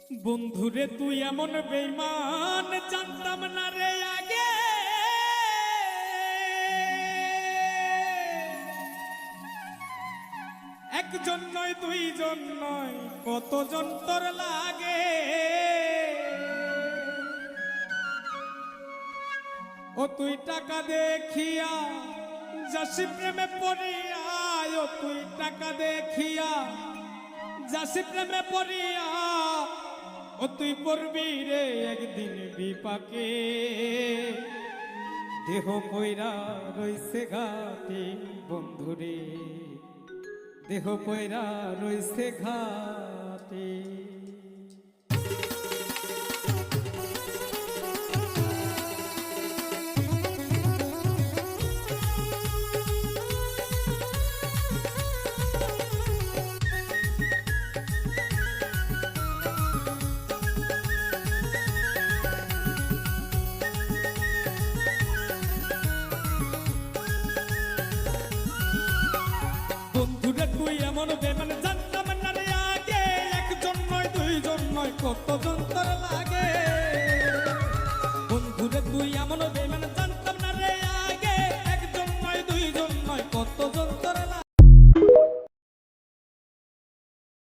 বন্ধুরে তুই এমন বেঈমান জানতাম না রে আগে। একজন নয় দুইজন নয় কতজন তোর লাগে। ও তুই টাকা দেখিয়া যাসি প্রেমে পড়িয়া, ও তুই টাকা দেখিয়া যাসি প্রেমে পড়িয়া, ও তুই পড়বি রে একদিন বিপাকে। দেহ পয়রা রইছে ঘাটে বন্ধুরে, দেহ পয়রা রইছে ঘাটে। বন্ধুরে তুই এমন বেমান জানতাম না রে আগে। একজন নয় দুইজন নয় কতজন তোর লাগে।